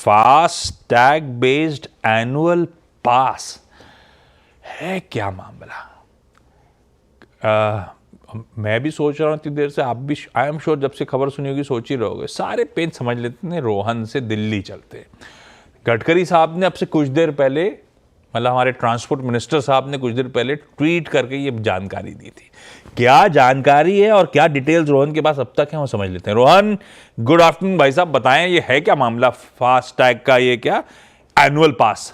Fast tag based annual पास है क्या मामला? मैं भी सोच रहा हूँ इतनी देर से, आप भी आई एम श्योर जब से खबर सुनी होगी सोच ही रहोगे। सारे पेज समझ लेते हैं रोहन से दिल्ली चलते। गडकरी साहब ने अब से कुछ देर पहले, मतलब हमारे ट्रांसपोर्ट मिनिस्टर साहब ने कुछ देर पहले ट्वीट करके ये जानकारी दी थी। क्या जानकारी है और क्या डिटेल्स रोहन के पास अब तक है वो समझ लेते हैं। रोहन, गुड आफ्टरनून भाई साहब, बताएं ये है क्या मामला फास्ट टैग का, ये क्या एनुअल पास?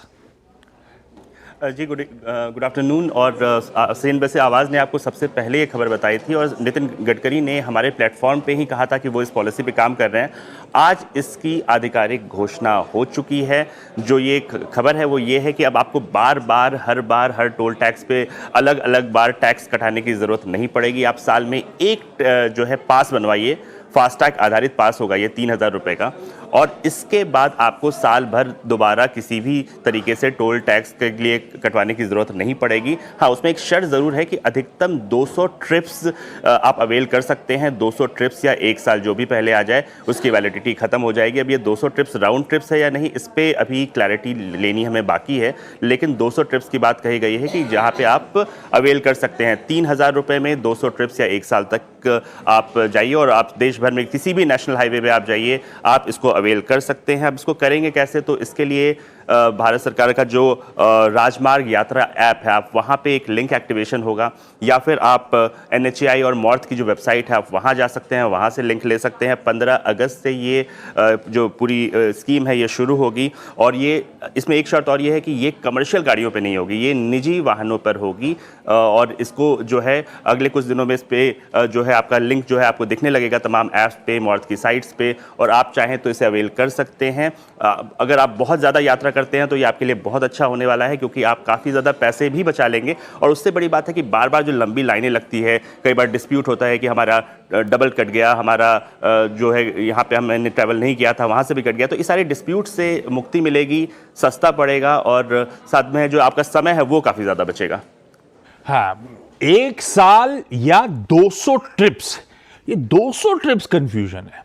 जी गुड आफ्टरनून। और सेन वैसे आवाज़ ने आपको सबसे पहले ये खबर बताई थी और नितिन गडकरी ने हमारे प्लेटफॉर्म पे ही कहा था कि वो इस पॉलिसी पे काम कर रहे हैं। आज इसकी आधिकारिक घोषणा हो चुकी है। जो ये खबर है वो ये है कि अब आपको हर बार हर टोल टैक्स पे अलग अलग बार टैक्स कटाने की ज़रूरत नहीं पड़ेगी। आप साल में एक जो है पास बनवाइए, फास्टैग आधारित पास होगा ये 3,000 रुपये का, और इसके बाद आपको साल भर दोबारा किसी भी तरीके से टोल टैक्स के लिए कटवाने की ज़रूरत नहीं पड़ेगी। हाँ, उसमें एक शर्त ज़रूर है कि अधिकतम 200 ट्रिप्स आप अवेल कर सकते हैं। 200 ट्रिप्स या एक साल जो भी पहले आ जाए उसकी वैलिडिटी ख़त्म हो जाएगी। अब ये 200 ट्रिप्स राउंड ट्रिप्स है या नहीं, इस पर अभी क्लैरिटी लेनी हमें बाकी है, लेकिन 200 ट्रिप्स की बात कही गई है कि जहाँ पर आप अवेल कर सकते हैं 3,000 रुपये में 200 ट्रिप्स या एक साल तक आप जाइए और आप देश भर में किसी भी नेशनल हाईवे पे आप जाइए, आप इसको अवेल कर सकते हैं। अब इसको करेंगे कैसे? तो इसके लिए भारत सरकार का जो राजमार्ग यात्रा ऐप है, आप वहाँ पे एक लिंक एक्टिवेशन होगा, या फिर आप NHAI और मॉर्थ की जो वेबसाइट है आप वहाँ जा सकते हैं, वहाँ से लिंक ले सकते हैं। 15 अगस्त से ये जो पूरी स्कीम है ये शुरू होगी। और ये इसमें एक शर्त और ये है कि ये कमर्शियल गाड़ियों पे नहीं होगी, ये निजी वाहनों पर होगी। और इसको जो है अगले कुछ दिनों में इस पर जो है आपका लिंक जो है आपको दिखने लगेगा तमाम ऐप्स पे, मॉर्थ की साइट्स पे, और आप चाहें तो इसे अवेल कर सकते हैं। अगर आप बहुत ज़्यादा यात्रा करते हैं तो ये आपके लिए बहुत अच्छा होने वाला है, क्योंकि आप काफ़ी ज़्यादा पैसे भी बचा लेंगे। और उससे बड़ी बात है कि बार बार जो लंबी लाइनें लगती है, कई बार डिस्प्यूट होता है कि हमारा डबल कट गया, हमारा जो है यहाँ पे हमने ट्रैवल नहीं किया था वहाँ से भी कट गया, तो इस सारे डिस्प्यूट से मुक्ति मिलेगी, सस्ता पड़ेगा और साथ में जो आपका समय है वो काफ़ी ज़्यादा बचेगा। हाँ, एक साल या 200 ट्रिप्स, ये 200 ट्रिप्स कंफ्यूजन है।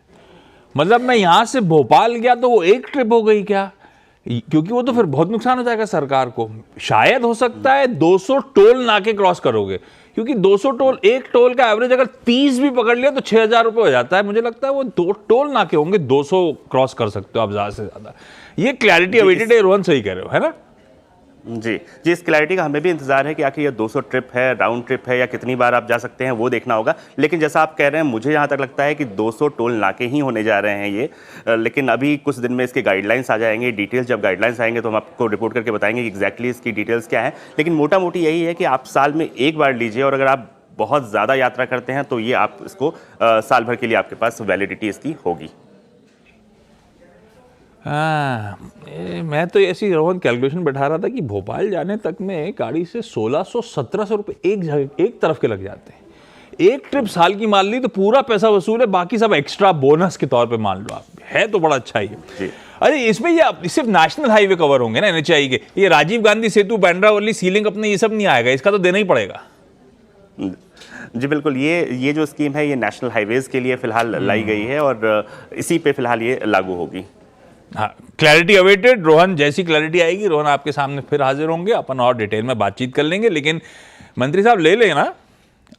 मतलब मैं यहां से भोपाल गया तो वो एक ट्रिप हो गई क्या? क्योंकि वो तो फिर बहुत नुकसान हो जाएगा सरकार को। शायद हो सकता है 200 टोल नाके क्रॉस करोगे, क्योंकि 200 टोल, एक टोल का एवरेज अगर 30 भी पकड़ लिया तो 6,000 रुपये हो जाता है। मुझे लगता है वो 2 टोल नाके होंगे, 200 क्रॉस कर सकते हो आप ज़्यादा से ज़्यादा। ये क्लैरिटी अवेटेड है, रोहन सही कह रहे हो, है ना? जी, इस क्लैरिटी का हमें भी इंतजार है कि आखिर ये 200 ट्रिप है, राउंड ट्रिप है, या कितनी बार आप जा सकते हैं वो देखना होगा। लेकिन जैसा आप कह रहे हैं, मुझे यहाँ तक लगता है कि 200 टोल नाके ही होने जा रहे हैं ये। लेकिन अभी कुछ दिन में इसके गाइडलाइंस आ जाएंगे, डिटेल्स जब गाइडलाइंस आएंगे तो हम आपको रिपोर्ट करके बताएंगे कि एग्जैक्टली इसकी डिटेल्स क्या है। लेकिन मोटा मोटी यही है कि आप साल में एक बार लीजिए, और अगर आप बहुत ज़्यादा यात्रा करते हैं तो ये आप इसको साल भर के लिए आपके पास वैलिडिटी इसकी होगी। मैं तो ऐसी रोहन कैलकुलेशन बैठा रहा था कि भोपाल जाने तक में गाड़ी से 1600-1700 रुपये एक तरफ के लग जाते हैं। एक ट्रिप साल की मान ली तो पूरा पैसा वसूल है, बाकी सब एक्स्ट्रा बोनस के तौर पे मान लो आप। है तो बड़ा अच्छा ही है। अरे इसमें ये सिर्फ नेशनल हाईवे कवर होंगे ना NHAI के, ये राजीव गांधी सेतु, बांद्रा वर्ली, सीलिंग अपने ये सब नहीं आएगा, इसका तो देना ही पड़ेगा। जी बिल्कुल, ये जो स्कीम है ये नेशनल हाईवेज के लिए फिलहाल लाई गई है और इसी पे फिलहाल ये लागू होगी। हाँ, क्लैरिटी अवेटेड। रोहन, जैसी क्लैरिटी आएगी रोहन आपके सामने फिर हाजिर होंगे, अपन और डिटेल में बातचीत कर लेंगे। लेकिन मंत्री साहब ले लेना,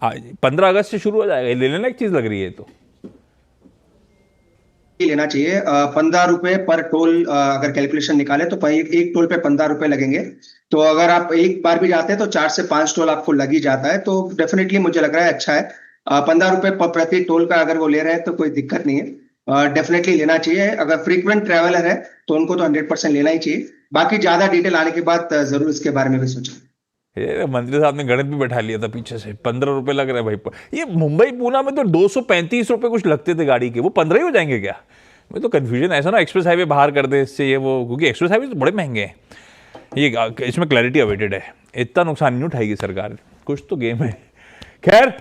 15 अगस्त से शुरू हो जाएगा, ले लेना एक चीज लग रही है तो लेना चाहिए। 15 रुपए पर टोल अगर कैलकुलेशन निकाले तो एक टोल पे 15 रुपए लगेंगे। तो अगर आप एक बार भी जाते हैं तो 4 से 5 टोल आपको लग ही जाता है, तो डेफिनेटली मुझे लग रहा है अच्छा है। 15 रुपए प्रति टोल का अगर वो ले रहे हैं तो कोई दिक्कत नहीं है, डेफिनेटली लेना चाहिए। अगर फ्रीक्वेंट ट्रैवलर है तो उनको तो 100% लेना ही चाहिए। बाकी ज्यादा डिटेल आने के बाद जरूर इसके बारे में भी सोचें। मंत्री साहब ने गणित भी बैठा लिया था पीछे से, 15 रुपए लग रहे हैं भाई। ये मुंबई पूना में तो 235 रुपए कुछ लगते थे गाड़ी के, वो 15 ही हो जाएंगे क्या? मैं तो कंफ्यूजन ऐसा ना एक्सप्रेस हाईवे बाहर कर दे इससे, ये वो, क्योंकि एक्सप्रेस हाईवे तो बड़े महंगे हैं। ये इसमें क्लैरिटी अवेटेड है, इतना नुकसान नहीं उठाएगी सरकार, कुछ तो गेम है। खैर